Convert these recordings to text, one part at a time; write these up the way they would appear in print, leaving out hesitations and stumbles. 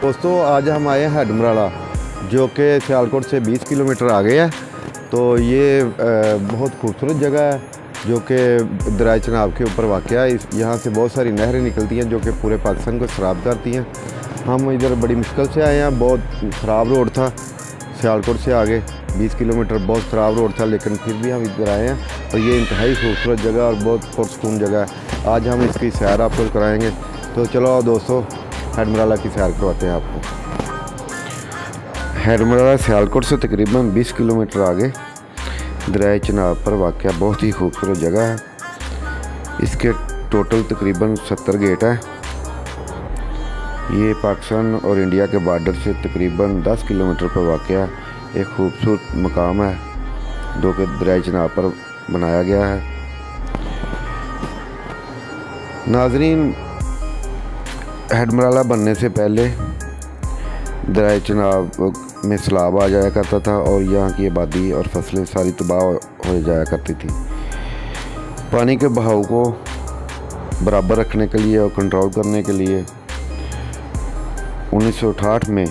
दोस्तों आज हम आए हैं हेडमराला जो कि सियालकोट से 20 किलोमीटर आगे है। तो ये बहुत खूबसूरत जगह है जो कि दरिया चनाब के ऊपर वाक़या है। यहाँ से बहुत सारी नहरें निकलती हैं जो कि पूरे पाकिस्तान को सैराब करती हैं। हम इधर बड़ी मुश्किल से आए हैं, बहुत ख़राब रोड था। सियालकोट से आगे 20 किलोमीटर बहुत ख़राब रोड था, लेकिन फिर भी हम इधर आए हैं और ये इंतहाई खूबसूरत जगह और बहुत पुरसकून जगह है। आज हम इसकी सैर आपको कराएँगे। तो चलो दोस्तों हेडमराला की सैर करवाते हैं आपको। हेडमराला सियालकोट से तकरीबन 20 किलोमीटर आगे दरिया चनाब पर वाक़या बहुत ही खूबसूरत जगह है। इसके टोटल तकरीबन 70 गेट हैं। ये पाकिस्तान और इंडिया के बॉर्डर से तकरीबन 10 किलोमीटर पर वाक़या एक खूबसूरत मकाम है जो कि दरिया चनाब पर बनाया गया है। नाज़रीन, हेडमराला बनने से पहले दरिया चनाब में सैलाब आ जाया करता था और यहाँ की आबादी और फसलें सारी तबाह हो जाया करती थी। पानी के बहाव को बराबर रखने के लिए और कंट्रोल करने के लिए 1968 में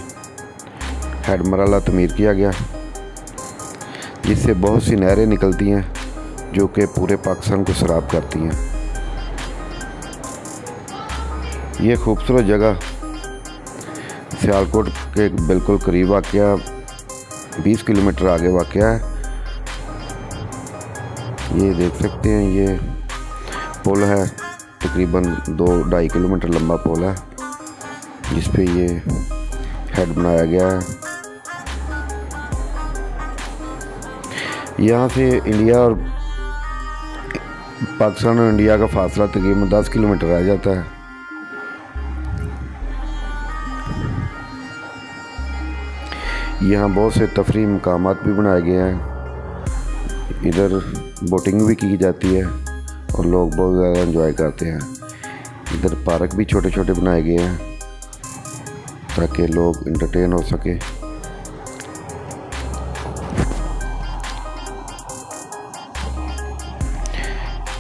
हेडमराला तमीर किया गया, जिससे बहुत सी नहरें निकलती हैं जो कि पूरे पाकिस्तान को सैराब करती हैं। ये खूबसूरत जगह सियालकोट के बिल्कुल करीब वाक़या 20 किलोमीटर आगे वाक़या है। ये देख सकते हैं, ये पुल है, तकरीबन 2-2.5 किलोमीटर लंबा पुल है जिस पे ये हेड बनाया गया है। यहाँ से इंडिया और पाकिस्तान और इंडिया का फासला तकरीबन 10 किलोमीटर रह जाता है। यहाँ बहुत से तफरीह मकामात भी बनाए गए हैं। इधर बोटिंग भी की जाती है और लोग बहुत ज़्यादा एंजॉय करते हैं। इधर पार्क भी छोटे छोटे बनाए गए हैं ताकि लोग इंटरटेन हो सके।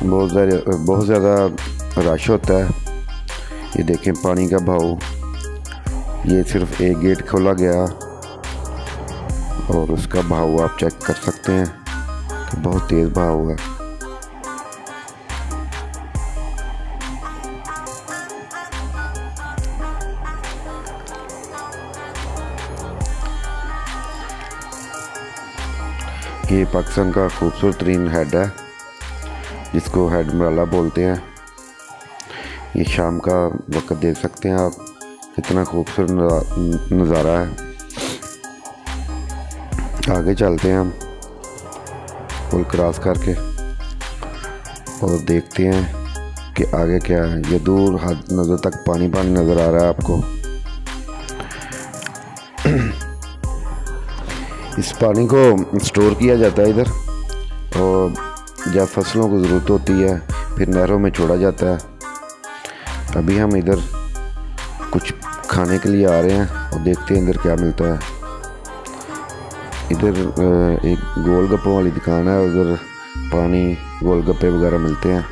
बहुत ज़्यादा रश होता है। ये देखें पानी का बहाव, ये सिर्फ एक गेट खोला गया और उसका बहाव आप चेक कर सकते हैं कि बहुत तेज़ बहाव है। ये पाकिस्तान का खूबसूरत तरीन हेड है जिसको हेडमराला बोलते हैं। ये शाम का वक्त देख सकते हैं आप, कितना खूबसूरत नज़ारा है। आगे चलते हैं हम पुल क्रॉस करके और देखते हैं कि आगे क्या है। ये दूर हद नज़र तक पानी पानी नज़र आ रहा है आपको। इस पानी को स्टोर किया जाता है इधर, और जब फसलों को ज़रूरत होती है फिर नहरों में छोड़ा जाता है। अभी हम इधर कुछ खाने के लिए आ रहे हैं और देखते हैं इधर क्या मिलता है। इधर एक गोलगप्पों वाली दुकान है, उधर पानी गोलगप्पे वगैरह मिलते हैं।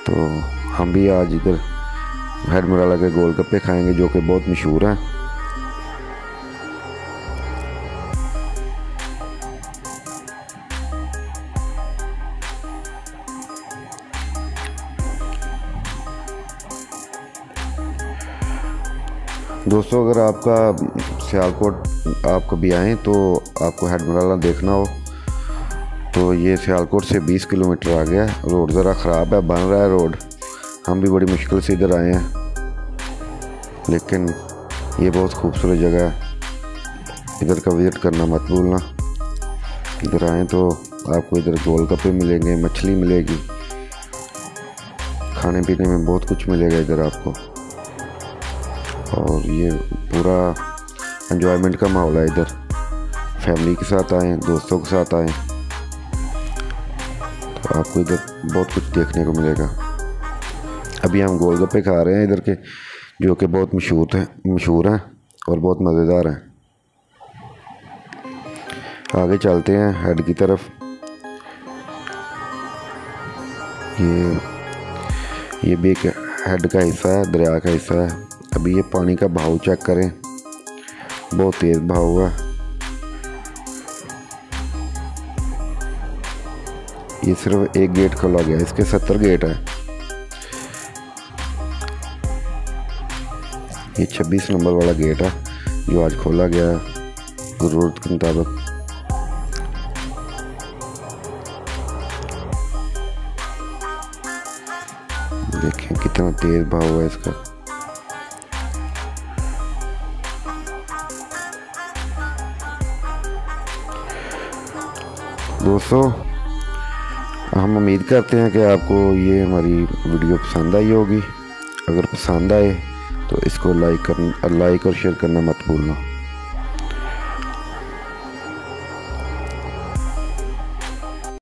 तो हम भी आज इधर हेडमराला के गोलगप्पे खाएंगे जो कि बहुत मशहूर हैं। दोस्तों, अगर आपका सियालकोट आप कभी आएँ तो आपको हेडमराला देखना हो तो ये सियालकोट से 20 किलोमीटर आ गया। रोड ज़रा ख़राब है, बन रहा है रोड। हम भी बड़ी मुश्किल से इधर आए हैं, लेकिन ये बहुत खूबसूरत जगह है। इधर का विज़िट करना मत भूलना। इधर आएँ तो आपको इधर गोलगप्पे मिलेंगे, मछली मिलेगी, खाने पीने में बहुत कुछ मिलेगा इधर आपको। और ये पूरा एंजॉयमेंट का माहौल है इधर। फैमिली के साथ आएँ, दोस्तों के साथ आएँ तो आपको इधर बहुत कुछ देखने को मिलेगा। अभी हम गोलगप्पे खा रहे हैं इधर के, जो कि बहुत मशहूर हैं और बहुत मज़ेदार हैं। आगे चलते हैं हेड की तरफ। ये भी एक हेड का हिस्सा है, दरिया का हिस्सा है। अभी ये पानी का बहाव चेक करें। बहुत तेज़ बहाव हुआ। ये सिर्फ एक गेट खोला गया, इसके 70 गेट है। ये 26 नंबर वाला गेट है जो आज खोला गया है ज़रूरत के मुताबिक। देखें कितना तेज़ बहाव हुआ है इसका। दोस्तों, हम उम्मीद करते हैं कि आपको ये हमारी वीडियो पसंद आई होगी। अगर पसंद आए तो इसको लाइक और शेयर करना मत भूलना।